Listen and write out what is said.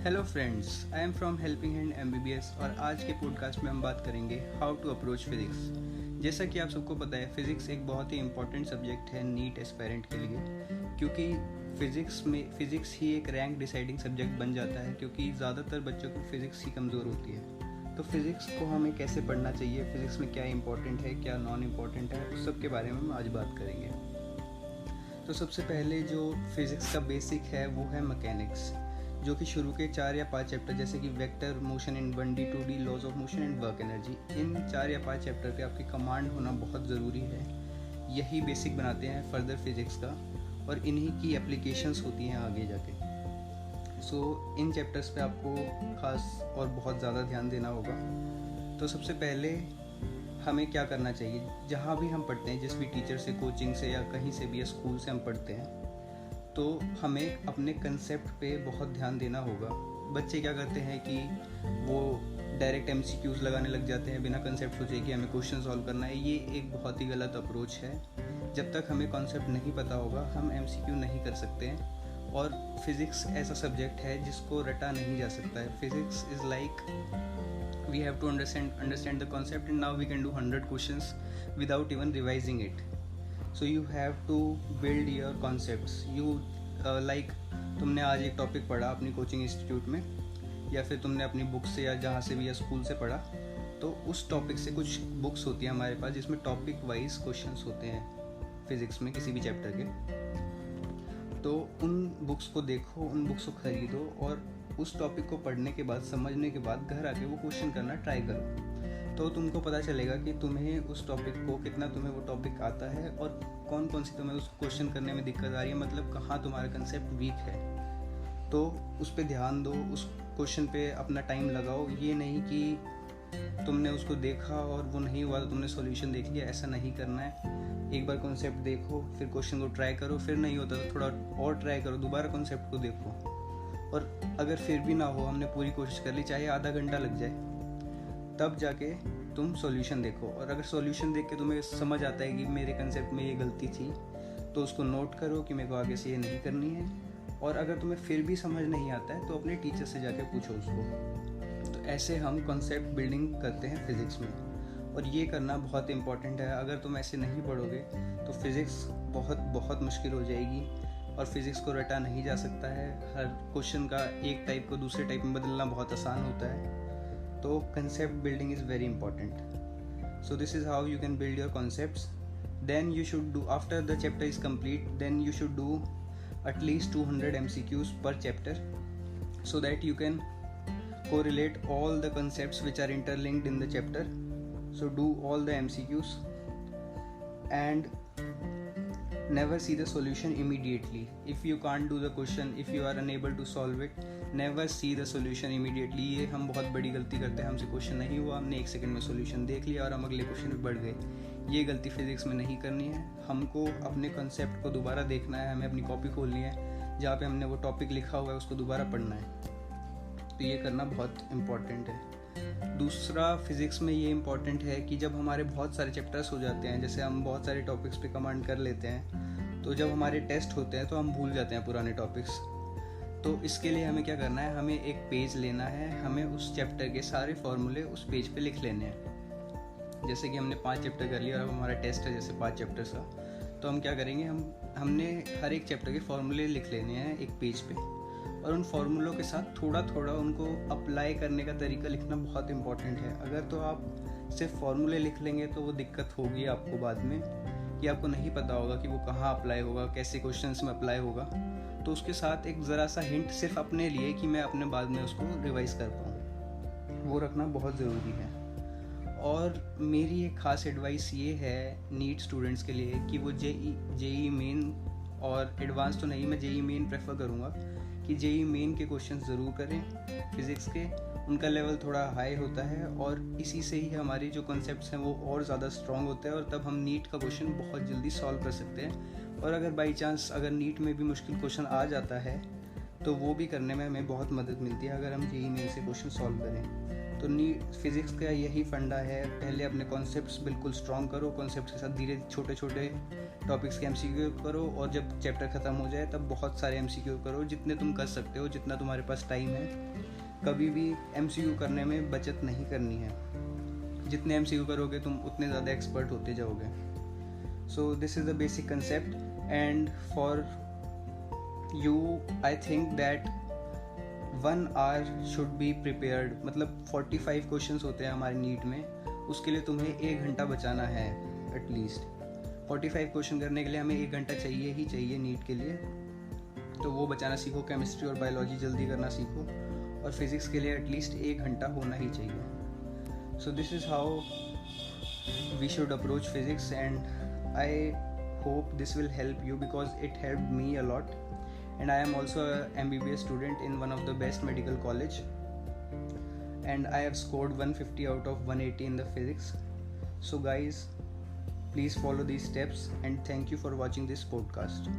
Hello friends, I am from helping hand MBBS और आज के पॉडकास्ट में हम बात करेंगे हाउ टू अप्रोच फिज़िक्स। जैसा कि आप सबको पता है, फ़िज़िक्स एक बहुत ही इंपॉर्टेंट सब्जेक्ट है नीट एस्पायरेंट के लिए, क्योंकि फ़िज़िक्स ही एक रैंक डिसाइडिंग सब्जेक्ट बन जाता है, क्योंकि ज़्यादातर बच्चों की फ़िज़िक्स ही कमज़ोर होती है। तो फिज़िक्स को हमें कैसे पढ़ना चाहिए, फ़िज़िक्स में क्या इंपॉर्टेंट है, क्या नॉन इम्पॉर्टेंट है, उस सब के बारे में हम आज बात करेंगे। तो सबसे पहले जो फिज़िक्स का बेसिक है वो है मैकेनिक्स, जो कि शुरू के 4 या 5 चैप्टर जैसे कि vector, motion in 1D 2D, laws of motion and work energy, इन 4 या 5 चैप्टर पे आपकी कमांड होना बहुत ज़रूरी है। यही बेसिक बनाते हैं फर्दर फिज़िक्स का और इन्हीं की एप्लीकेशंस होती हैं आगे जाके। इन चैप्टर्स पे आपको खास और बहुत ज़्यादा ध्यान देना होगा। तो सबसे पहले हमें क्या करना चाहिए, जहाँ भी हम पढ़ते हैं, जिस भी टीचर से, कोचिंग से या कहीं से भी या स्कूल से हम पढ़ते हैं, तो हमें अपने कंसेप्ट पे बहुत ध्यान देना होगा। बच्चे क्या करते हैं कि वो डायरेक्ट MCQs लगाने लग जाते हैं बिना कंसेप्ट सोचे कि हमें क्वेश्चन सॉल्व करना है। ये एक बहुत ही गलत अप्रोच है। जब तक हमें कंसेप्ट नहीं पता होगा हम MCQ नहीं कर सकते हैं। और फिज़िक्स ऐसा सब्जेक्ट है जिसको रटा नहीं जा सकता है। Physics is like we have to understand the concept, and now we can do 100 questions without even revising it. So you have to build your concepts. like तुमने आज एक टॉपिक पढ़ा अपनी कोचिंग इंस्टीट्यूट में, या फिर तुमने अपनी बुक से या जहाँ से भी या स्कूल से पढ़ा, तो उस टॉपिक से कुछ बुक्स होती हैं हमारे पास जिसमें टॉपिक वाइज क्वेश्चंस होते हैं फिज़िक्स में किसी भी चैप्टर के। तो उन बुक्स को देखो, उन बुक्स को खरीदो और उस टॉपिक को पढ़ने के बाद, समझने के बाद घर आके वो क्वेश्चन करना ट्राई करो। तो तुमको पता चलेगा कि तुम्हें उस टॉपिक को कितना, तुम्हें वो टॉपिक आता है और कौन कौन सी तुम्हें उस क्वेश्चन करने में दिक्कत आ रही है, मतलब कहाँ तुम्हारा कंसेप्ट वीक है। तो उस पर ध्यान दो, उस क्वेश्चन पे अपना टाइम लगाओ। ये नहीं कि तुमने उसको देखा और वो नहीं हुआ तो तुमने सॉल्यूशन देख लिया, ऐसा नहीं करना है। एक बार कॉन्सेप्ट देखो, फिर क्वेश्चन को ट्राई करो, फिर नहीं होता तो थोड़ा और ट्राई करो, दोबारा कॉन्सेप्ट को देखो, और अगर फिर भी ना हो, हमने पूरी कोशिश कर ली, चाहे आधा घंटा लग जाए, तब जाके तुम सॉल्यूशन देखो। और अगर सॉल्यूशन देख के तुम्हें समझ आता है कि मेरे कंसेप्ट में ये गलती थी, तो उसको नोट करो कि मेरे को आगे से ये नहीं करनी है। और अगर तुम्हें फिर भी समझ नहीं आता है तो अपने टीचर से जाके पूछो उसको। तो ऐसे हम कॉन्सेप्ट बिल्डिंग करते हैं फिज़िक्स में, और ये करना बहुत इंपॉर्टेंट है। अगर तुम ऐसे नहीं पढ़ोगे तो फिज़िक्स बहुत बहुत मुश्किल हो जाएगी, और फिज़िक्स को रटा नहीं जा सकता है। हर क्वेश्चन का एक टाइप को दूसरे टाइप में बदलना बहुत आसान होता है। तो concept building is very important. So this is how you can build your concepts. Then you should do, after the chapter is complete, then you should do at least 200 MCQs per chapter, so that you can correlate all the concepts which are interlinked in the chapter. So do all the MCQs and never see the solution immediately. If you can't do the question, if you are unable to solve it, never see the solution immediately. ये हम बहुत बड़ी गलती करते हैं। हमसे question नहीं हुआ, हमने 1 सेकंड में सॉल्यूशन देख लिया और हम अगले क्वेश्चन में बढ़ गए। ये गलती फिज़िक्स में नहीं करनी है। हमको अपने कॉन्सेप्ट को दोबारा देखना है, हमें अपनी कॉपी खोलनी है, जहाँ पे हमने वो टॉपिक लिखा हुआ है उसको दोबारा पढ़ना है। तो ये करना बहुत इम्पॉर्टेंट है। दूसरा, फिज़िक्स में ये इम्पॉर्टेंट है कि जब हमारे बहुत सारे चैप्टर्स हो जाते हैं, जैसे हम बहुत सारे टॉपिक्स पे कमांड कर लेते हैं, तो जब हमारे टेस्ट होते हैं तो हम भूल जाते हैं पुराने टॉपिक्स। तो इसके लिए हमें क्या करना है, हमें एक पेज लेना है, हमें उस चैप्टर के सारे फॉर्मूले उस पेज पे लिख लेने हैं। जैसे कि हमने 5 चैप्टर कर लिया और अब हमारा टेस्ट है जैसे 5 चैप्टर्स का, तो हम क्या करेंगे, हमने हर एक चैप्टर के फॉर्मूले लिख लेने हैं एक पेज पे, और उन फॉर्मूलों के साथ थोड़ा थोड़ा उनको अप्लाई करने का तरीका लिखना बहुत इंपॉर्टेंट है। अगर तो आप सिर्फ फॉर्मूले लिख लेंगे तो वो दिक्कत होगी आपको बाद में, कि आपको नहीं पता होगा कि वो कहाँ अप्लाई होगा, कैसे क्वेश्चंस में अप्लाई होगा। तो उसके साथ एक ज़रा सा हिंट सिर्फ अपने लिए, कि मैं अपने बाद में उसको रिवाइज़ कर पाऊँ, वो रखना बहुत ज़रूरी है। और मेरी एक ख़ास एडवाइस ये है नीट स्टूडेंट्स के लिए कि वो जेई मेन और एडवांस तो नहीं, मैं जेई मेन प्रेफर करूँगा कि जेई मेन के क्वेश्चन ज़रूर करें फिज़िक्स के। उनका लेवल थोड़ा हाई होता है और इसी से ही हमारी जो कॉन्सेप्ट्स हैं वो और ज़्यादा स्ट्रॉन्ग होते हैं, और तब हम नीट का क्वेश्चन बहुत जल्दी सॉल्व कर सकते हैं। और अगर बाई चांस अगर नीट में भी मुश्किल क्वेश्चन आ जाता है तो वो भी करने में हमें बहुत मदद मिलती है अगर हम जेई मेन से क्वेश्चन सॉल्व करें। तो फिज़िक्स का यही फंडा है, पहले अपने कॉन्सेप्ट्स बिल्कुल स्ट्रॉन्ग करो, कॉन्सेप्ट्स के साथ धीरे छोटे छोटे टॉपिक्स के MCQ करो, और जब चैप्टर ख़त्म हो जाए तब बहुत सारे MCQ करो, जितने तुम कर सकते हो, जितना तुम्हारे पास टाइम है। कभी भी MCQ करने में बचत नहीं करनी है। जितने MCQ करोगे तुम उतने ज़्यादा एक्सपर्ट होते जाओगे। सो this is the basic concept, and for you I think that 1 hour should be prepared. मतलब 45 क्वेश्चंस होते हैं हमारे नीट में, उसके लिए तुम्हें 1 घंटा बचाना है एटलीस्ट। 45 क्वेश्चन करने के लिए हमें 1 घंटा चाहिए ही चाहिए नीट के लिए, तो वो बचाना सीखो। केमिस्ट्री और बायोलॉजी जल्दी करना सीखो, और फिज़िक्स के लिए एटलीस्ट 1 घंटा होना ही चाहिए। So this is how we should approach physics, and I hope this will help you because it helped me a lot, and I am also a MBBS student in one of the best medical college, and I have scored 150 out of 180 in the physics. So guys, please follow these steps, and thank you for watching this podcast.